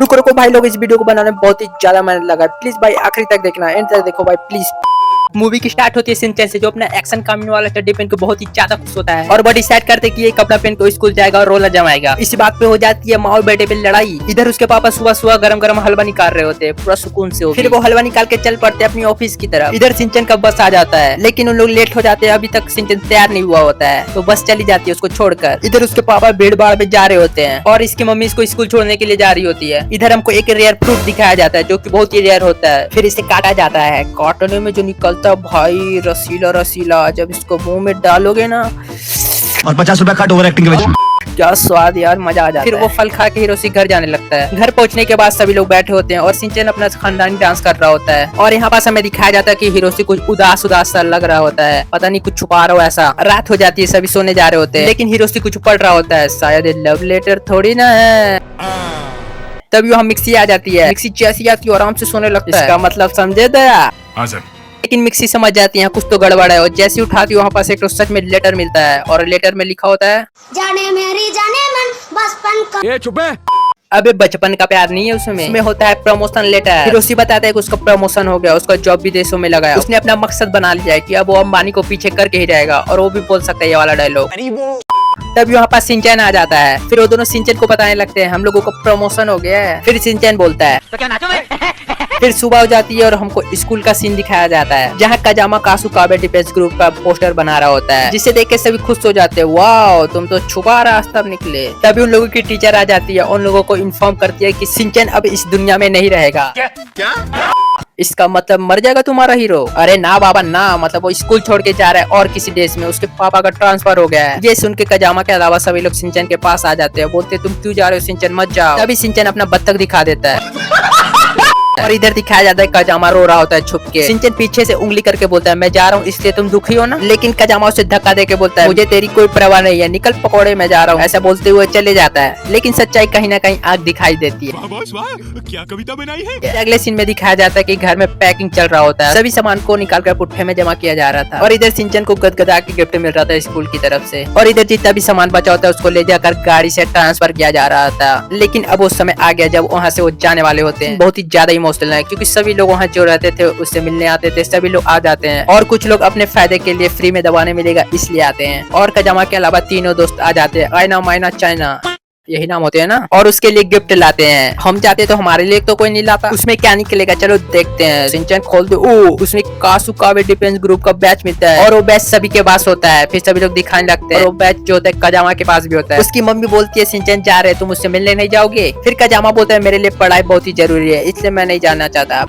रुको रुको भाई लोग, इस वीडियो को बनाने में बहुत ही ज्यादा मेहनत लगा है, प्लीज भाई आखिरी तक देखना, एंड तक देखो भाई प्लीज। मूवी की स्टार्ट होती है शिनचैन से, जो अपना एक्शन कामिन वाला चड्डी पहन के बहुत ही ज्यादा खुश होता है और वो डिसाइड करते कि ये कपड़ा पहन के स्कूल जाएगा और रोलर जमाएगा। इसी बात पे हो जाती है माँ और बेटे पे लड़ाई। इधर उसके पापा सुबह सुबह गरम गरम हलवा निकाल रहे होते हैं पूरा सुकून से। फिर वो हलवा निकाल के चल पड़ते अपनी ऑफिस की तरफ। इधर शिनचैन का बस आ जाता है, लेकिन उन लोग लेट हो जाते हैं, अभी तक शिनचैन तैयार नहीं हुआ होता है, तो बस चली जाती है उसको छोड़कर। इधर उसके पापा भीड़ भाड़ में जा रहे होते हैं और इसकी मम्मी इसको स्कूल छोड़ने के लिए जा रही होती है। इधर हमको एक रेयर फ्रूट दिखाया जाता है जो की बहुत ही रेयर होता है। फिर इसे काटा जाता है, काटने में जो निकलता भाई रसीला रसीला, जब इसको मुंह में डालोगे ना और 50 रुपया कट ओवर एक्टिंग के वजह। क्या स्वाद यार, मजा आ जाता है। फिर वो फल खा के हिरोशी घर जाने लगता है। घर पहुंचने के बाद सभी लोग बैठे होते हैं और शिनचैन अपना खानदानी डांस कर रहा होता है। और यहाँ पास हमें दिखाया जाता है कि हिरोशी कुछ उदास उदास सा लग रहा होता है, पता नहीं कुछ छुपा रहा हो ऐसा। रात हो जाती है, सभी सोने जा रहे होते हैं, लेकिन हिरोशी कुछ पढ़ रहा होता है, शायद ये लव लेटर थोड़ी ना है। तभी वहाँ मिक्सी आ जाती है। मिक्सी जैसी आती है आराम से सोने लगता है। इसका मतलब समझे दया? हाँ सर। लेकिन मिक्सी समझ जाती है कुछ तो गड़बड़ है, और जैसे उठाती है वहाँ पास एक तो सच में लेटर मिलता है और लेटर में लिखा होता है, जाने मेरी जाने मन बचपन का। ये चुप है। अबे बचपन का प्यार नहीं है उसमें होता है प्रमोशन लेटर। फिर उसी बताता है कि उसका प्रमोशन हो गया, उसका जॉब विदेशों में लगा है। उसने अपना मकसद बना लिया है कि अब वो अंबानी को पीछे करके ही रहेगा, और वो भी बोल सकता है ये वाला डायलॉग। तब यहाँ पास शिनचैन आ जाता है। फिर वो दोनों शिनचैन को बताने लगते हैं हम लोगों को प्रमोशन हो गया है। फिर शिनचैन बोलता है तो क्या नाचोगे? फिर सुबह हो जाती है और हमको स्कूल का सीन दिखाया जाता है, जहाँ कजामा कासुकाबे डिफेंस ग्रुप का पोस्टर बना रहा होता है, जिसे देख के सभी खुश हो जाते हैं, वाह तुम तो छुपा रास्ता निकले। तभी उन लोगों की टीचर आ जाती है, उन लोगों को इन्फॉर्म करती है कि शिनचैन अब इस दुनिया में नहीं रहेगा। क्या? इसका मतलब मर जाएगा तुम्हारा हीरो। अरे ना बाबा ना, मतलब वो स्कूल छोड़ के जा रहा है और किसी देश में, उसके पापा का ट्रांसफर हो गया है। ये सुन के कजामा के अलावा सभी लोग शिनचैन के पास आ जाते हैं, बोलते तुम क्यों जा रहे हो शिनचैन, मत जाओ। तभी शिनचैन अपना बत्तख दिखा देता है और इधर दिखाया जाता है कजामा रो रहा होता है छुप के। शिनचैन पीछे से उंगली करके बोलता है मैं जा रहा हूँ इसलिए तुम दुखी हो ना, लेकिन कजामा उसे धक्का देके बोलता है मुझे तेरी कोई परवाह नहीं है, निकल पकौड़े मैं जा रहा हूँ। ऐसा बोलते हुए चले जाता है, लेकिन सच्चाई कहीं ना कहीं आग दिखाई देती है। क्या कविता बनाई है? अगले सीन में दिखाया जाता है कि घर में पैकिंग चल रहा होता है, सभी सामान को निकाल कर पुट्ठे में जमा किया जा रहा था, और इधर शिनचैन को गदगदा के गिफ्ट मिल रहा था स्कूल की तरफ से, और इधर जितना भी सामान बचा होता है उसको ले जाकर गाड़ी से ट्रांसफर किया जा रहा था। लेकिन अब वो समय आ गया जब वहाँ से वो जाने वाले होते हैं। बहुत ही ज्यादा इमोशनल है, क्योंकि सभी लोग वहाँ जो रहते थे उससे मिलने आते थे, सभी लोग आ जाते हैं, और कुछ लोग अपने फायदे के लिए फ्री में दबाने मिलेगा इसलिए आते हैं। और कजामा के अलावा तीनों दोस्त आ जाते हैं, आयना मायना चाइना, यही नाम होते हैं ना, और उसके लिए गिफ्ट लाते हैं। हम जाते तो हमारे लिए तो कोई नहीं लाता। उसमें क्या निकलेगा चलो देखते हैं। शिनचैन खोल दे, ओ उसमें कासुकाबे डिफेंस ग्रुप का बैच मिलता है, और वो बैच सभी के पास होता है। फिर सभी लोग दिखाने लगते हैं, और वो बैच जो होता है कजामा के पास भी होता है। उसकी मम्मी बोलती है शिनचैन जा रहे तुम उससे मिलने नहीं जाओगे? फिर कजामा बोलता है मेरे लिए पढ़ाई बहुत ही जरूरी है इसलिए मैं नहीं जाना चाहता।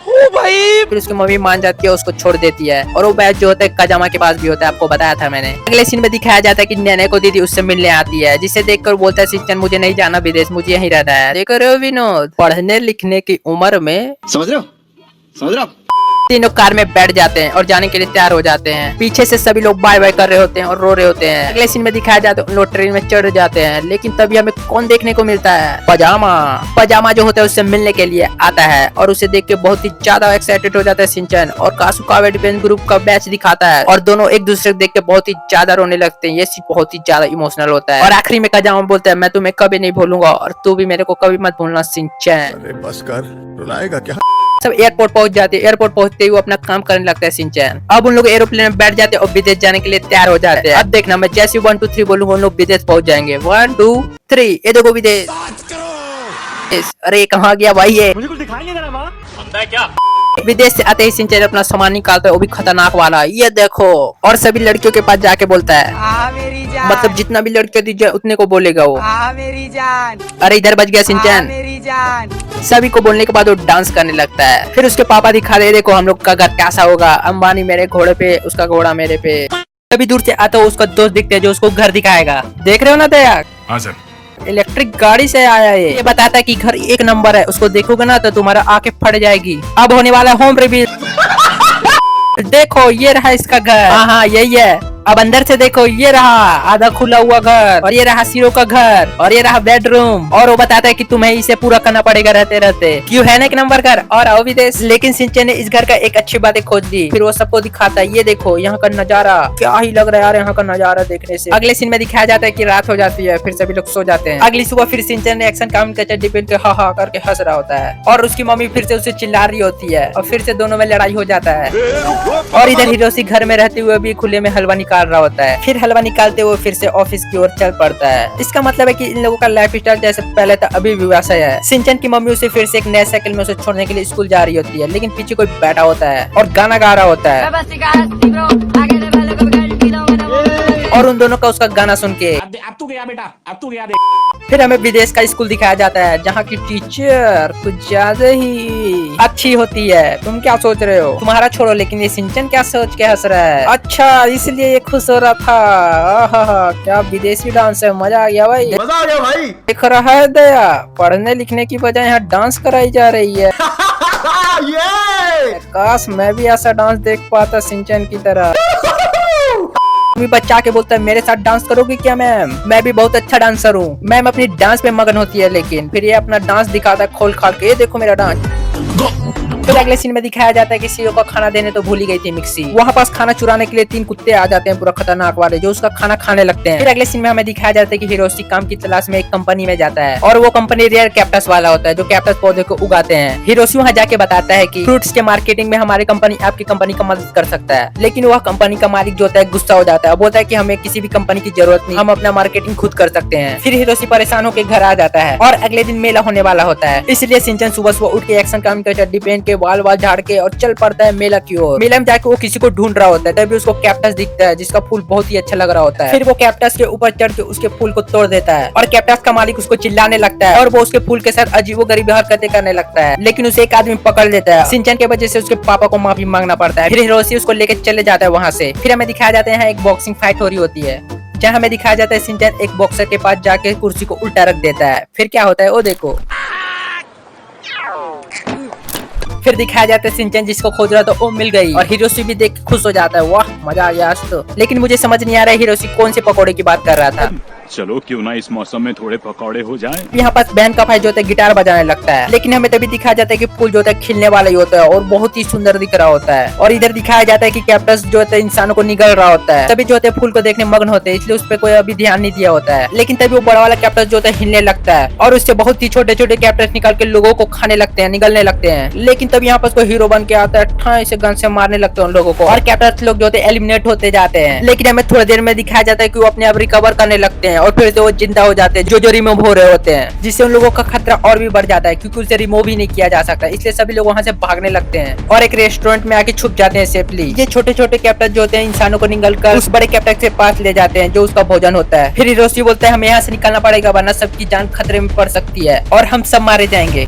फिर उसकी मम्मी मान जाती है, उसको छोड़ देती है, और वो बैच जो होता है कजामा के पास भी होता है, आपको बताया था मैंने। अगले सीन में दिखाया जाता है कि नैने को दीदी उससे मिलने आती है, जिसे देखकर बोलता है शिनचैन मुझे नहीं जाना विदेश, मुझे यहीं रहना है। देख रहे हो विनोद, पढ़ने लिखने की उम्र में समझ रहे हो? तीनों कार में बैठ जाते हैं और जाने के लिए तैयार हो जाते हैं। पीछे से सभी लोग बाय बाय कर रहे होते हैं और रो रहे होते हैं। अगले सीन में दिखाया जाता है उन लोग ट्रेन में चढ़ जाते हैं, लेकिन तभी हमें कौन देखने को मिलता है? पजामा जो होता है उससे मिलने के लिए आता है, और उसे देख के बहुत ही ज्यादा एक्साइटेड हो जाता है शिनचैन, और कासुकाबे डिफेंस ग्रुप का बैच दिखाता है, और दोनों एक दूसरे को देख के बहुत ही ज्यादा रोने लगते हैं। ये सीन बहुत ही ज्यादा इमोशनल होता है, और आखिरी में कजामा बोलता है मैं तुम्हें कभी नहीं भूलूंगा और तू भी मेरे को कभी मत भूलना शिनचैन। अरे बस कर, रुलाएगा क्या? सब एयरपोर्ट पहुंच जाते हैं। एयरपोर्ट पहुंचते ही वो अपना काम करने लगता है शिनचैन। अब उन लोग एरोप्लेन में बैठ जाते हैं और विदेश जाने के लिए तैयार हो जाते हैं। अब देखना मैं जैसे 1 2 3 बोलूंगा उन लोग विदेश पहुंच जाएंगे। 1 2 3 ये देखो विदेश। अरे कहाँ गया भाई ये? मुझे कुछ दिखाई नहीं दे रहा माँ। क्या? विदेश से आते ही शिनचैन अपना सामान निकालता है, वो भी खतरनाक वाला, ये देखो, और सभी लड़कियों के पास जाके बोलता है मेरी जान, मतलब जितना भी लड़कियों दीजिए उतने को बोलेगा वो। मेरी जान, अरे इधर बच गया शिनचैन। मेरी जान। सभी को बोलने के बाद वो डांस करने लगता है। फिर उसके पापा दिखा दे देखो हम लोग का घर कैसा होगा, अंबानी मेरे घोड़े पे, उसका घोड़ा मेरे पे। तभी दूर से आता है उसका दोस्त दिखते है जो उसको घर दिखाएगा। देख रहे हो ना दया? हाँ सर। इलेक्ट्रिक गाड़ी से आया है। ये बताता है कि घर एक नंबर है, उसको देखोगे ना तो तुम्हारा आंखें फट जाएगी। अब होने वाला होम रिवील देखो ये रहा इसका घर। हाँ यही है। अब अंदर से देखो, ये रहा आधा खुला हुआ घर, और ये रहा सीरो का घर, और ये रहा बेडरूम। और वो बताता है कि तुम्हें इसे पूरा करना पड़ेगा रहते रहते। क्यों है ना एक नंबर घर और आओ विदेश। लेकिन सिंचन ने इस घर का एक अच्छी बात खोज दी। फिर वो सबको दिखाता है, ये देखो यहाँ का नजारा क्या ही लग रहा है यार, यहाँ का नजारा देखने से। अगले सीन में दिखाया जाता है कि रात हो जाती है, फिर सभी लोग सो जाते हैं। अगली सुबह फिर सिंचन ने एक्शन काम का चड्डी पहन के हा हा करके हंस रहा होता है, और उसकी मम्मी फिर से उसे चिल्ला रही होती है, और फिर से दोनों में लड़ाई हो जाता है। और इधर हिरोशी घर में रहते हुए भी खुले में हलवा निकाल रहा होता है। फिर हलवा निकालते हुए फिर से ऑफिस की ओर चल पड़ता है। इसका मतलब है कि इन लोगों का लाइफ स्टाइल जैसे पहले था अभी भी वैसा है। सिंचन की मम्मी उसे फिर से एक नए साइकिल में उसे छोड़ने के लिए स्कूल जा रही होती है, लेकिन पीछे कोई बैठा होता है और गाना गा रहा होता है, और उन दोनों का उसका गाना सुन के अब तू गया बेटा, अब तू गया। फिर हमें विदेश का स्कूल दिखाया जाता है, जहाँ की टीचर कुछ ज्यादा ही अच्छी होती है। तुम क्या सोच रहे हो? तुम्हारा छोड़ो, लेकिन ये सिंचन क्या सोच के हंस रहा है? अच्छा, इसलिए ये खुश हो रहा था। आहा, क्या विदेशी डांस है, मजा आ गया भाई, मजा आ गया भाई। दिख रहा है दया, पढ़ने लिखने की बजाय यहाँ डांस कराई जा रही है। काश मैं भी ऐसा डांस देख पाता सिंचन की तरह। भी बच्चा के बोलता है, मेरे साथ डांस करोगी क्या मैम? मैं भी बहुत अच्छा डांसर हूँ। मैम अपनी डांस में मगन होती है, लेकिन फिर ये अपना डांस दिखाता है खोल खाल के, ये देखो मेरा डांस। फिर अगले सीन में दिखाया जाता है कि सीओ का खाना देने तो भूल ही गई थी मिक्सी। वहाँ पास खाना चुराने के लिए 3 कुत्ते आ जाते हैं पूरा खतरनाक वाले, जो उसका खाना खाने लगते हैं। फिर अगले सीन में हमें दिखाया जाता है कि हिरोशी काम की तलाश में एक कंपनी में जाता है, और वो कंपनी रेयर कैक्टस वाला होता है, जो कैक्टस पौधे को उगाते हैं। हिरोशी वहाँ जाके बताता है कि फ्रूट्स के मार्केटिंग में हमारी कंपनी आपकी कंपनी का मदद कर सकता है। लेकिन वह कंपनी का मालिक जो होता है गुस्सा हो जाता है, बोलता है कि हमें किसी भी कंपनी की जरूरत नहीं, हम अपना मार्केटिंग खुद कर सकते हैं। फिर हिरोशी परेशान होकर घर आ जाता है, और अगले दिन मेला होने वाला होता है, इसलिए सिंचन सुबह सुबह उठ के एक्शन काम का चड्डी पहन के बाल झाड़ के और चल पड़ता है मेला की ओर। मेला में जाके वो किसी को ढूंढ रहा होता है, तभी उसको कैक्टस दिखता है, जिसका फूल बहुत ही अच्छा लग रहा होता है। फिर वो कैक्टस के ऊपर चढ़ के उसके फूल को तोड़ देता है, और कैक्टस का मालिक उसको चिल्लाने लगता है, और वो उसके फूल के साथ अजीबोगरीब हरकतें करने लगता है। लेकिन उसे एक आदमी पकड़ लेता है। सिंचन के वजह से उसके पापा को माफी मांगना पड़ता है। फिर हिरोशी उसको लेकर चले जाता है वहाँ से। फिर हमें दिखाया जाता है एक बॉक्सिंग फाइट हो रही होती है, जहाँ हमें दिखाया जाता है सिंचन एक बॉक्सर के पास जाके कुर्सी को उल्टा रख देता है। फिर क्या होता है वो देखो। फिर दिखाया जाता है सिंचन जिसको खोज रहा था वो मिल गई, और हिरोशी भी देख के खुश हो जाता है, वाह मजा आ गया आज तो। लेकिन मुझे समझ नहीं आ रहा है हिरोशी कौन से पकौड़े की बात कर रहा था। चलो क्यों ना इस मौसम में थोड़े पकौड़े हो जाएं। यहाँ पास बहन का भाई जो होता है गिटार बजाने लगता है, लेकिन हमें तभी दिखाया जाता है कि फूल जो होता है खिलने वाला ही होता है, और बहुत ही सुंदर दिख रहा होता है। और इधर दिखाया जाता है कि कैक्टस जो होता है इंसानों को निगल रहा होता है, तभी जो होते हैं फूल को देखने मग्न होते हैं, इसलिए उस पर कोई अभी ध्यान नहीं दिया होता है। लेकिन तभी वो बड़ा वाला कैक्टस जो होता है हिलने लगता है, और उससे बहुत ही छोटे छोटे कैक्टस निकाल के लोगों को खाने लगते हैं, निगलने लगते हैं। लेकिन तभी यहाँ पास कोई हीरो बन के आता है, ठाई से गन से मारने लगते हैं उन लोगों को, और कैक्टस लोग जो होते हैं एलिमिनेट होते जाते हैं। लेकिन हमें थोड़ी देर में दिखाया जाता है कि वो अपने आप रिकवर करने लगते हैं, और फिर से वो जिंदा हो जाते हैं जो रिमूव हो रहे होते हैं, जिससे उन लोगों का खतरा और भी बढ़ जाता है, क्योंकि उसे रिमूव ही नहीं किया जा सकता। इसलिए सभी लोग वहाँ से भागने लगते हैं और एक रेस्टोरेंट में आके छुप जाते हैं सेफली। ये छोटे छोटे कैप्टन जो होते हैं इंसानों को निगल कर उस बड़े कैप्टन के पास ले जाते हैं, जो उसका भोजन होता है। फिर हिरोशी बोलता है हमें यहाँ से निकलना पड़ेगा, वरना सबकी जान खतरे में पड़ सकती है और हम सब मारे जाएंगे।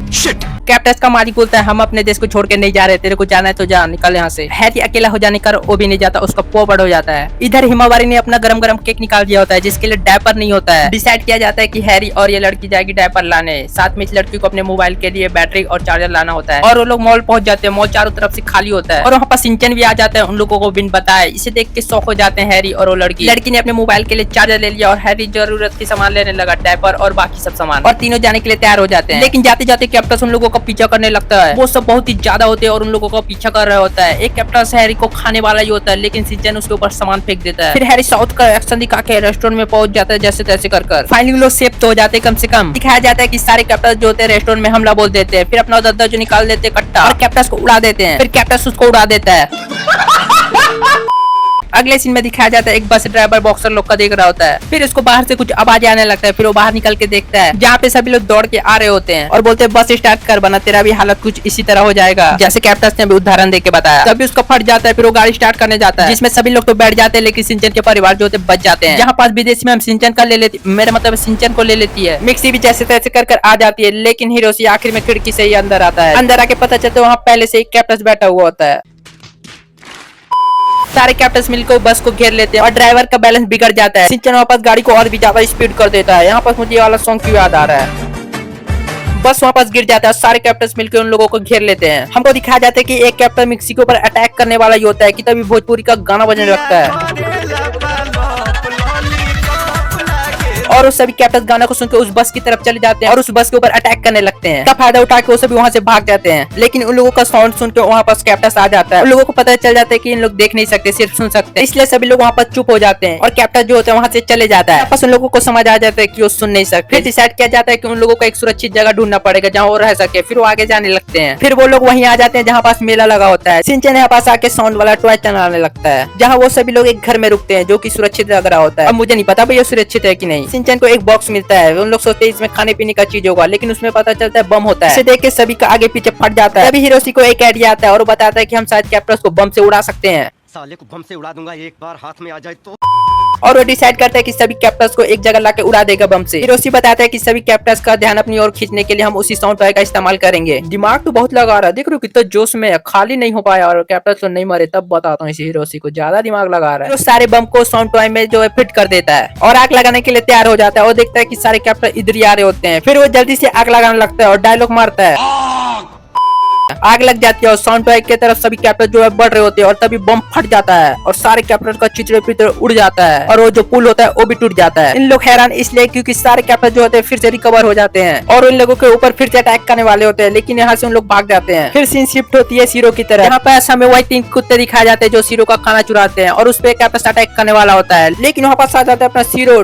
कैप्टन का मालिक बोलता है हम अपने देश को छोड़ के नहीं जा रहे, तेरे को जाना है तो जा, निकल यहाँ से। हैरी अकेला हो जाने कर वो भी नहीं जाता, उसका पोपड़ हो जाता है। इधर हिमावारी ने अपना गरम गरम केक निकाल दिया होता है, जिसके लिए डायपर नहीं होता है। डिसाइड किया जाता है कि हैरी और ये लड़की जाएगी डायपर लाने, साथ में इस लड़की को अपने मोबाइल के लिए बैटरी और चार्जर लाना होता है। और वो लोग मॉल पहुंच जाते हैं, मॉल चारों तरफ से खाली होता है, और वहाँ पर सिंचन भी आ जाता है उन लोगों को बिन बताए। इसे देख के शौक हो जाते हैं हैरी और वो लड़की ने अपने मोबाइल के लिए चार्जर ले लिया, और हैरी जरूरत की सामान लेने लगा, डायपर और बाकी सब सामान, और तीनों जाने के लिए तैयार हो जाते हैं। लेकिन जाते जाते कैप्टन उन लोगों का पीछा करने लगता है। वो सब बहुत ही ज्यादा होते हैं और उन लोगों को पीछा कर रहा होता है। एक कैप्टन हैरी को खाने वाला ही होता है, लेकिन सिंचन उसके ऊपर सामान फेंक देता है। फिर हैरी साउथ का एक्शन दिखा के रेस्टोरेंट में पहुंच जाता है जैसे तैसे कर। फाइनली लोग सेफ तो हो जाते हैं कम से कम। दिखाया जाता है कि सारे कैप्टन जो होते हैं रेस्टोरेंट में हमला बोल देते हैं, फिर अपना दद्दा जो निकाल देते हैं कट्टा, और कैप्टन को उड़ा देते हैं। फिर कैप्टन उसको उड़ा देता है। अगले सीन में दिखाया जाता है एक बस ड्राइवर बॉक्सर लोग का देख रहा होता है, फिर उसको बाहर से कुछ आवाज आने लगता है। फिर वो बाहर निकल के देखता है जहाँ पे सभी लोग दौड़ के आ रहे होते हैं और बोलते हैं बस स्टार्ट कर, बना तेरा भी हालत कुछ इसी तरह हो जाएगा जैसे कैप्टन ने भी उदाहरण देके बताया। तभी उसका फट जाता है, फिर वो गाड़ी स्टार्ट करने जाता है, जिसमें सभी लोग तो बैठ जाते हैं, लेकिन सिंचन के परिवार जो होते बच जाते हैं। जहाँ पास विदेशी में हम सिंचन का ले लेती, मेरा मतलब सिंचन को ले लेती है। मिक्सी भी जैसे तैसे कर आ जाती है, लेकिन हिरोशी आखिर में खिड़की से ही अंदर आता है। अंदर आके पता चलता है वहाँ पहले से ही कैप्टन बैठा हुआ होता है। सारे कैप्टन मिलकर बस को घेर लेते हैं और ड्राइवर का बैलेंस बिगड़ जाता है। सिंचन वापस गाड़ी को और भी ज्यादा स्पीड कर देता है। यहाँ पर मुझे ये वाला सॉन्ग क्यों याद आ रहा है। बस वापस गिर जाता है, सारे कैप्टन मिलकर उन लोगों को घेर लेते हैं। हमको दिखाया जाता है कि एक कैप्टन मिक्सी के ऊपर अटैक करने वाला ही होता है कि तभी भोजपुरी का गाना बजने लगता है। और उस सभी कैप्टन गाना को सुनकर उस बस की तरफ चले जाते हैं और उस बस के ऊपर अटैक करने लगते हैं। तब फायदा उठा के वो सभी वहाँ से भाग जाते हैं, लेकिन उन लोगों का साउंड सुनकर वहाँ पास कैप्टन आ जाता है। उन लोगों को पता चल जाता है कि इन लोग देख नहीं सकते, सिर्फ सुन सकते हैं, इसलिए सभी लोग वहाँ पर चुप हो जाते हैं और कैप्टन जो होता है वहाँ से चले जाता है। वापस उन लोगों को समझ आ जाता है कि वो सुन नहीं सकते। फिर डिसाइड किया जाता है कि उन लोगों को एक सुरक्षित जगह ढूंढना पड़ेगा जहाँ वो रह सके। फिर वो आगे जाने लगते हैं। फिर वो लोग वहीं आ जाते हैं जहाँ पास मेला लगा होता है। शिनचैन यहाँ पास आके साउंड वाला टॉय चलाने लगता है, जहाँ वो सभी लोग एक घर में रुकते हैं जो कि सुरक्षित लग रहा होता है। अब मुझे नहीं पता भाई ये सुरक्षित है कि नहीं। शिनचैन को एक बॉक्स मिलता है, उन लोग सोचते हैं इसमें खाने पीने का चीज होगा, लेकिन उसमें पता चलता है बम होता है। इसे देख के सभी का आगे पीछे फट जाता है। तभी हिरोशी को एक आइडिया आता है और वो बताता है कि हम शायद कैप्टन को बम से उड़ा सकते हैं। साले को बम से उड़ा दूंगा, एक बार हाथ में आ जाए तो। और वो डिसाइड करता है कि सभी कैप्टन्स को एक जगह लाके उड़ा देगा बम से। हिरोशी बताता है कि सभी कैप्टन्स का ध्यान अपनी ओर खींचने के लिए हम उसी साउंड टॉय का इस्तेमाल करेंगे। दिमाग तो बहुत लगा रहा है, देख रहे हो कितना जोश में है, खाली नहीं हो पाया और कैप्टन तो नहीं मरे। तब बताता हूँ इसी हिरोशी को ज्यादा दिमाग लगा रहा है। तो सारे बम को साउंड टॉय में जो है फिट कर देता है और आग लगाने के लिए तैयार हो जाता है और देखता है कि सारे कैप्टन इधर ही आ रहे होते हैं। फिर वो जल्दी से आग लगाने लगता है और डायलॉग मारता है। आग लग जाती है और साउंड टॉय की तरफ सभी कैप्टन जो है बढ़ रहे होते हैं और तभी बम फट जाता है और सारे कैप्टन का चित्र पित्र उड़ जाता है और वो जो पुल होता है वो भी टूट जाता है। इन लोग हैरान इसलिए क्योंकि सारे कैप्टन जो होते हैं फिर से रिकवर हो जाते हैं और उन लोगों के ऊपर फिर से अटैक करने वाले होते हैं, लेकिन यहाँ से उन लोग भाग जाते हैं। फिर सीन शिफ्ट होती है सीरो की तरफ। यहाँ पर हमें वही 3 कुत्ते दिखाए जाते हैं जो सीरो का खाना चुराते हैं और उस पर कैप्टन अटैक करने वाला होता है, लेकिन वहाँ पास आ जाता है अपना सीरो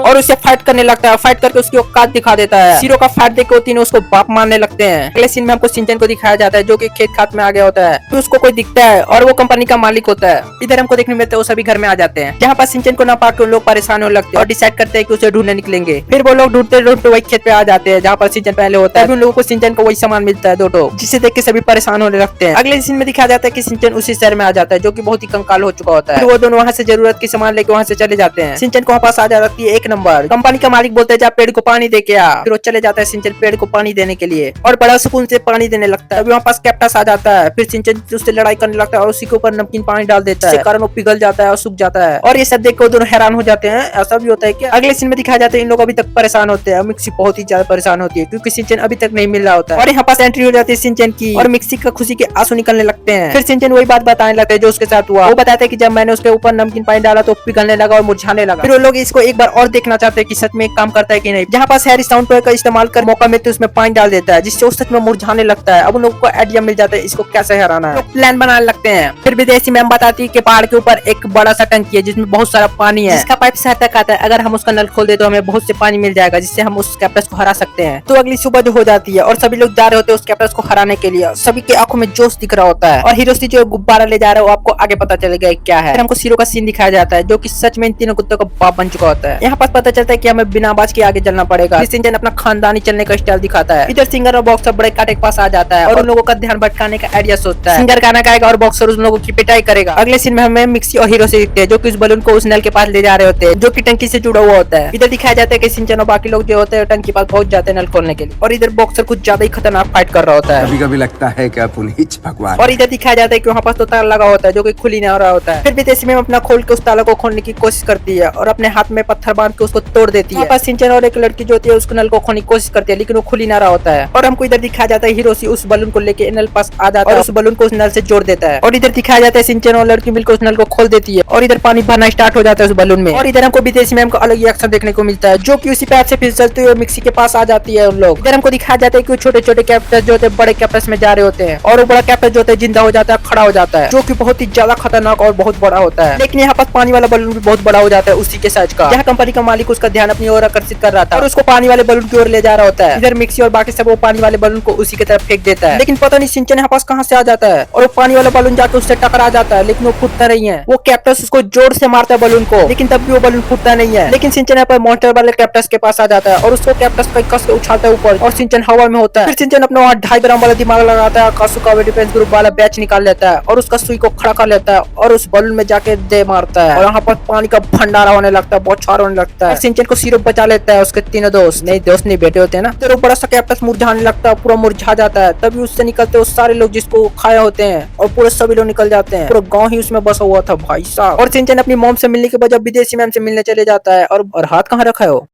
और उसे फाइट करने लगता है। फाइट करके उसकी औकात दिखा देता है। सीरो का फाइट देख के तीनों उसको बाप मारने लगते हैं। अगले सीन में हमको शिनचैन को दिखाया जाता है जो कि खेत खात में आ गया होता है। फिर उसको कोई दिखता है और वो कंपनी का मालिक होता है। इधर हमको देखने मिलता है वो सभी घर में आ जाते हैं, जहाँ पर शिनचैन को ना पाकर उन लोग परेशान होने लगते हैं और डिसाइड करते हैं कि उसे ढूंढने निकलेंगे। फिर वो लोग ढूंढते ढूंढते वही खेत पे आ जाते हैं जहाँ पर शिनचैन पहले होता है। उन लोगों को शिनचैन को वही सामान मिलता है 2 टोक, जिसे देख के सभी परेशान होने लगते हैं। अगले सीन में दिखाया जाता है कि शिनचैन उसी शहर में आ जाता है जो कि बहुत ही कंकाल हो चुका होता है। फिर वो दोनों वहाँ से जरूरत की सामान लेके वहाँ से चले जाते हैं। शिनचैन को वहाँ पास आ जाती है 1 नंबर। कंपनी का मालिक बोलता है जा पेड़ को पानी दे के आ। फिर वो चले जाता है शिनचैन पेड़ को पानी देने के लिए और बड़ा सुकून से पानी देने लगता है। वहाँ पास कैप्टन आ जाता है। फिर शिनचैन उससे लड़ाई करने लगता है और उसी के ऊपर नमकीन पानी डाल देता है, जिसके कारण वो पिघल जाता है और सूख जाता है। और ये सब देख के वो दोनों हैरान हो जाते हैं, ऐसा भी होता है क्या। अगले सीन में दिखाया जाता है इन लोग अभी तक परेशान होते हैं। मिक्सी बहुत ही ज्यादा परेशान होती है क्योंकि शिनचैन अभी तक नहीं मिल रहा होता है और यहाँ पास एंट्री हो जाती है शिनचैन की और मिक्सी का खुशी के आंसू निकलने लगते हैं। फिर शिनचैन वही बात बताने लगता है जो उसके साथ हुआ। वो बताते हैं कि जब मैंने उसके ऊपर नमकीन पानी डाला तो पिघलने लगा और मुरझाने लगा। फिर वो लोग इसको एक बार और देखना चाहते हैं कि सच में काम करता है कि नहीं। जहाँ पास हैरी साउंड टॉय का इस्तेमाल कर मौका मिलते उसमें पानी डाल देता है जिससे वो सच में मुरझाने लगता है। अब उन लोगों को आइडिया मिल जाता है इसको कैसे हराना है। प्लान बनाने लगते हैं। फिर विदेशी मैम बताती है कि पहाड़ के ऊपर एक बड़ा सा टंकी है जिसमें बहुत सारा पानी है, जिसका पाइप शहर तक आता है। अगर हम उसका नल खोल दे तो हमें बहुत से पानी मिल जाएगा जिससे हम उस कैप्टन को हरा सकते हैं। तो अगली सुबह जो हो जाती है और सभी लोग जा रहे होते हैं उस कैप्टन को हराने के लिए। सभी की आंखों में जोश दिख रहा होता है और हिरोशी जो गुब्बारा ले जा रहा है वो आपको आगे पता चलेगा क्या है। फिर हमको सीरो का सीन दिखाया जाता है जो कि सच में इन तीनों कुत्तों का बाप बन चुका होता है। यहाँ पास पता चलता है कि हमें बिना बाज के आगे चलना पड़ेगा। शिनचैन अपना खानदानी चलने का स्टाइल दिखाता है। इधर सिंगर और बॉक्सर बड़े कांटे के पास आ जाता है और उन लोगों का ध्यान भटकाने का आइडिया सोचता है। सिंगर गाना गाएगा और बॉक्सर उन लोगों की पिटाई करेगा। अगले सीन में हमें मिक्सी और हिरोशी दिखते हैं जो कि उस बलून को उस नल के पास ले जा रहे होते हैं जो कि टंकी से जुड़ा हुआ होता है। इधर दिखाया जाता है कि शिनचैन और बाकी लोग जो होते हैं टंकी के पास पहुंच जाते हैं नल खोलने के लिए और इधर बॉक्सर कुछ ज्यादा ही खतरनाक फाइट कर रहा होता है। कभी कभी लगता है कि आप उन्हीं भगवान। और इधर दिखाया जाता है कि वहाँ पास तो ताला लगा होता है जो कि खुल ही नहीं हो रहा होता है। फिर विदेशी में अपना खोल के उस ताला को खोलने की कोशिश करती है और अपने हाथ में पत्थर बांध के उसको तोड़ देती है। पास शिनचैन और एक लड़की जो होती है उसको नल को खोलने की कोशिश करती है लेकिन वो खुल ही ना रहा होता है। और हमको इधर दिखाया जाता है हिरोशी उस बलून को लेके नल पास आ जाता है और उस बलून को उस नल से जोड़ देता है। और इधर दिखाया जाता है शिनचैन और लड़की मिलकर उस नल को खोल देती है और इधर पानी भरना स्टार्ट हो जाता है उस बलून में। और इधर हमको विदेशी मैम का अलग ही एक्शन देखने को मिलता है जो कि उसी पैर से फिसलते हुए मिक्सी के पास आ जाती है उन लोग। इधर हमको दिखाया जाता है कि छोटे छोटे कैप्टन जो होते हैं बड़े कैप्टन में जा रहे होते हैं और वो बड़ा कैप्टन जो होता है जिंदा हो जाता है, खड़ा हो जाता है, जो कि बहुत ही ज्यादा खतरनाक और बहुत बड़ा होता है। लेकिन यहाँ पास पानी वाला बलून भी बहुत बड़ा हो जाता है उसी के साइज का, जहाँ कंपनी का मालिक उसका ध्यान अपनी ओर आकर्षित कर रहा था और उसको पानी वाले बलून की ओर ले जा रहा होता है। इधर मिक्सी और बाकी सब वो पानी वाले बलून को उसी की तरफ फेंक देता है, लेकिन पता नहीं शिनचैन यहाँ पास कहाँ से आ जाता है और वो पानी वाला बलून जाकर उससे टकरा जाता है लेकिन वो फूटता नहीं है। वो कैप्टन उसको जोर से मारता है बलून को, लेकिन तब भी वो बलून फूटता नहीं है। लेकिन शिनचैन यहाँ पर मॉन्स्टर वाले कैप्टन के पास आ जाता है और उसको कैप्टन का कस के उछालता है ऊपर और शिनचैन हवा में होता है। फिर शिनचैन अपना 2.5 ग्राम वाला दिमाग लगाता है, कासुका डिफेंस ग्रुप वाला बैच निकाल लेता है और उसका सुई को खड़ा कर लेता है और उस बलून में जाके दे मारता है और यहाँ पर पानी का भंडारा होने लगता है, बहुत छार होने लगता है। शिनचैन को सिर्फ बचा लेता है उसके तीनों दोस्त नहीं बेटे होते हैं ना। तो बड़ा सा कैप्टन मुरझाने लगता है, पूरा मुरझा जाता है। तभी उससे निकलते वो सारे लोग जिसको खाए होते हैं और पूरे सभी लोग निकल जाते हैं। पूरा गाँव ही उसमें बसा हुआ था भाई साहब। और शिनचैन अपनी मॉम से मिलने के बाद जब विदेशी मैम से मिलने चले जाता है और हाथ कहाँ रखा है वो